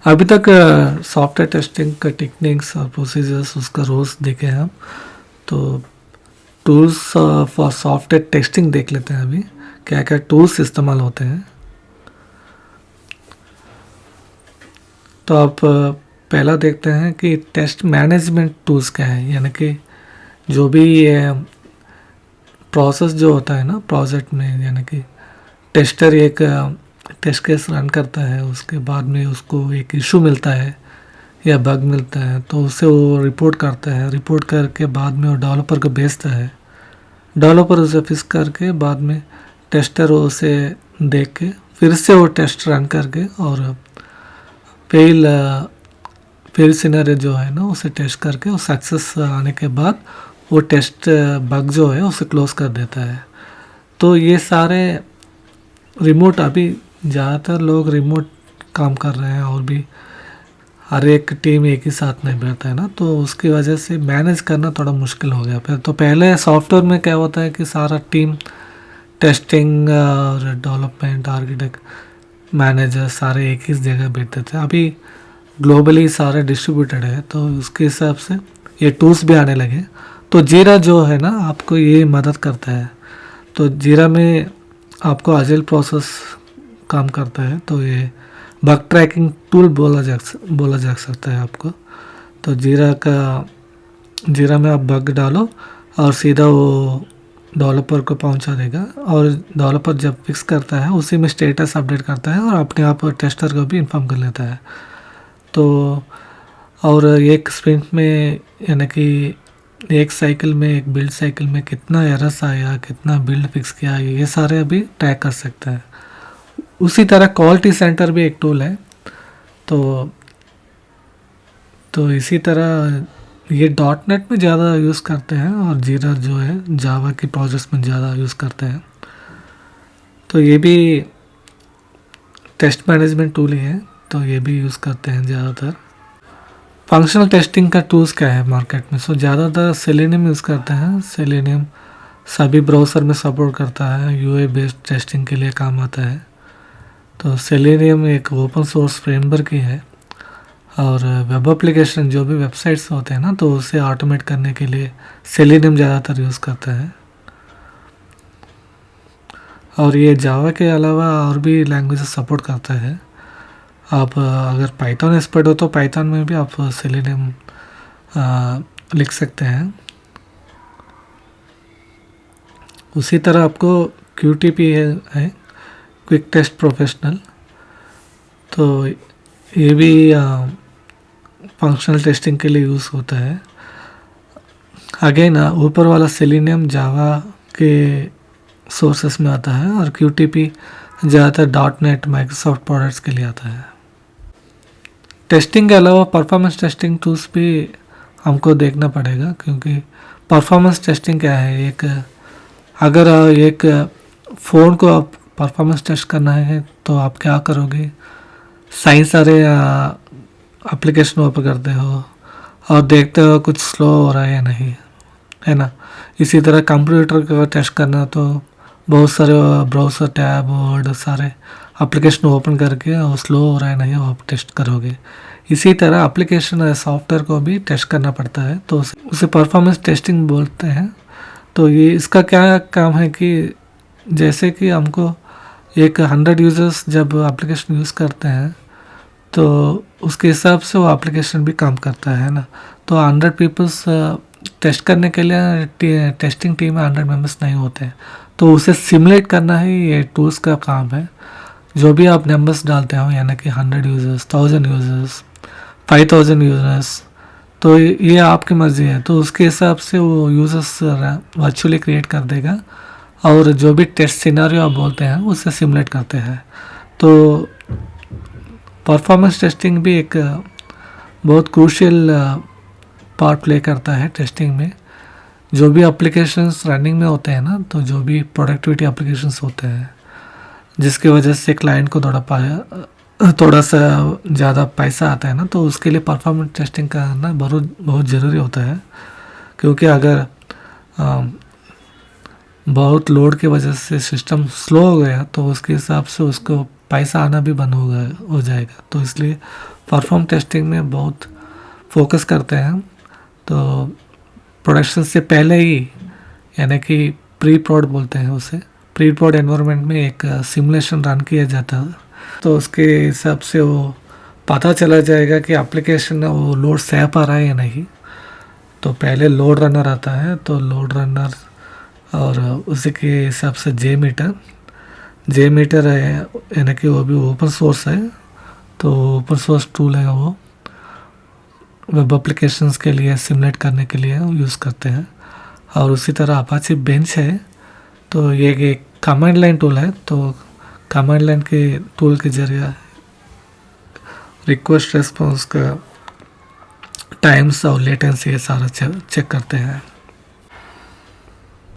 अभी तक software testing का टेक्निक्स और प्रोसीजर्स उसका रोल्स देखे हैं हम। तो टूल्स फॉर सॉफ्टवेयर टेस्टिंग देख लेते हैं अभी क्या क्या टूल्स इस्तेमाल होते हैं। तो आप पहला देखते हैं कि टेस्ट मैनेजमेंट टूल्स क्या है, यानी कि जो भी प्रोसेस जो होता है ना प्रोजेक्ट में, यानी कि टेस्टर एक टेस्ट केस रन करता है, उसके बाद में उसको एक इशू मिलता है या बग मिलता है तो उसे वो रिपोर्ट करता है, रिपोर्ट करके बाद में वो डेवलपर को भेजता है, डेवलपर उसे फिक्स करके बाद में टेस्टर उसे देख के फिर से वो टेस्ट रन करके और फेल फेल सिनेरियो जो है ना उसे टेस्ट करके और सक्सेस आने के बाद वो टेस्ट बग जो है उसे क्लोज कर देता है। तो ये सारे रिमोट, अभी ज़्यादातर लोग रिमोट काम कर रहे हैं और भी हर एक टीम एक ही साथ नहीं बैठता है ना, तो उसकी वजह से मैनेज करना थोड़ा मुश्किल हो गया। फिर तो पहले सॉफ्टवेयर में क्या होता है कि सारा टीम टेस्टिंग और डेवलपमेंट आर्किटेक्ट मैनेजर सारे एक ही जगह बैठते थे। अभी ग्लोबली सारे डिस्ट्रीब्यूटेड है तो उसके हिसाब से ये टूल्स भी आने लगे। तो जीरा जो है ना आपको ये मदद करता है। तो जीरा में आपको अजाइल प्रोसेस काम करता है, तो ये बग ट्रैकिंग टूल बोला जा सकता है आपको। तो जीरा में आप बग डालो और सीधा वो डेवलपर को पहुंचा देगा और डेवलपर जब फिक्स करता है उसी में स्टेटस अपडेट करता है और अपने आप टेस्टर को भी इन्फॉर्म कर लेता है। तो और एक स्प्रिंट में, यानी कि एक साइकिल में, एक बिल्ड साइकिल में कितना एरर्स आया, कितना बिल्ड फिक्स किया, ये सारे अभी ट्रैक कर सकता है। उसी तरह क्वालिटी सेंटर भी एक टूल है। तो इसी तरह ये डॉटनेट में ज़्यादा यूज़ करते हैं और जीरा जो है जावा की प्रोजेक्ट्स में ज़्यादा यूज़ करते हैं। तो ये भी टेस्ट मैनेजमेंट टूल ही है, तो ये भी यूज़ करते हैं ज़्यादातर। फंक्शनल टेस्टिंग का टूल्स क्या है मार्केट में? सो ज़्यादातर सेलेनियम यूज़ करते हैं। सेलेनियम सभी ब्राउज़र में सपोर्ट करता है, यूआई बेस्ड टेस्टिंग के लिए काम आता है। तो सेलेनियम एक ओपन सोर्स फ्रेमवर्क ही है और वेब एप्लीकेशन जो भी वेबसाइट्स होते हैं ना तो उसे ऑटोमेट करने के लिए सेलेनियम ज़्यादातर यूज़ करता है। और ये जावा के अलावा और भी लैंग्वेजेस सपोर्ट करता है। आप अगर पाइथन एक्सपर्ट हो तो पाइथन में भी आप सेलेनियम लिख सकते हैं। उसी तरह आपको QTP है क्विक टेस्ट प्रोफेशनल, तो ये भी फंक्शनल टेस्टिंग के लिए यूज़ होता है। अगेन ऊपर वाला सेलेनियम जावा के सोर्सेस में आता है और QTP ज़्यादातर .NET माइक्रोसॉफ्ट प्रोडक्ट्स के लिए आता है। टेस्टिंग के अलावा परफॉर्मेंस टेस्टिंग टूल्स भी हमको देखना पड़ेगा, क्योंकि परफॉर्मेंस टेस्टिंग क्या है, अगर एक फ़ोन को आप परफॉर्मेंस टेस्ट करना है तो आप क्या करोगे, सारे एप्लीकेशन ओपन करते हो और देखते हो कुछ स्लो हो रहा है या नहीं, है ना। इसी तरह कंप्यूटर का टेस्ट करना तो बहुत सारे ब्राउज़र टैब वर्ड सारे एप्लीकेशन ओपन करके और स्लो हो रहा है नहीं वो आप टेस्ट करोगे। इसी तरह एप्लीकेशन सॉफ्टवेयर को भी टेस्ट करना पड़ता है, तो उसे परफॉर्मेंस टेस्टिंग बोलते हैं। तो ये इसका क्या काम है कि जैसे कि हमको एक 100 यूज़र्स जब एप्लीकेशन यूज़ करते हैं तो उसके हिसाब से वो एप्लीकेशन भी काम करता है ना। तो 100 पीपल्स टेस्ट करने के लिए टेस्टिंग टीम में 100 मेंबर्स नहीं होते हैं, तो उसे सिमुलेट करना ही ये टूल्स का काम है। जो भी आप नंबर्स डालते हो, यानी कि 100 यूज़र्स, 1000 यूज़र्स, 5000 यूज़र्स, तो ये आपकी मर्ज़ी है। तो उसके हिसाब से वो यूज़र्स वर्चुअली क्रिएट कर देगा और जो भी टेस्ट सिनेरियो आप बोलते हैं उसे सिमुलेट करते हैं। तो परफॉर्मेंस टेस्टिंग भी एक बहुत क्रूशियल पार्ट प्ले करता है टेस्टिंग में। जो भी एप्लीकेशंस रनिंग में होते हैं ना, तो जो भी प्रोडक्टिविटी एप्लीकेशंस होते हैं जिसकी वजह से क्लाइंट को थोड़ा सा ज़्यादा पैसा आता है ना, तो उसके लिए परफॉर्मेंस टेस्टिंग करना बहुत ज़रूरी होता है। क्योंकि अगर बहुत लोड की वजह से सिस्टम स्लो हो गया तो उसके हिसाब से उसको पैसा आना भी बंद हो जाएगा। तो इसलिए परफॉर्म टेस्टिंग में बहुत फोकस करते हैं। तो प्रोडक्शन से पहले ही, यानी कि प्री प्रोड बोलते हैं उसे, प्री प्रोड एनवायरनमेंट में एक सिमुलेशन रन किया जाता है। तो उसके हिसाब से वो पता चला जाएगा कि एप्लीकेशन वो लोड सह पा रहा है या नहीं। तो पहले लोड रनर आता है, तो लोड रनर और उसी के हिसाब से जे मीटर है, यानी कि वो भी ओपन सोर्स है। तो ओपन सोर्स टूल है, वो वेब एप्लीकेशंस के लिए सिमुलेट करने के लिए यूज़ करते हैं। और उसी तरह अपाची बेंच है, तो ये एक कमांड लाइन टूल है। तो कमांड लाइन के टूल के जरिए रिक्वेस्ट रेस्पॉन्स का टाइम्स और लेटेंसी ये सारा चेक करते हैं।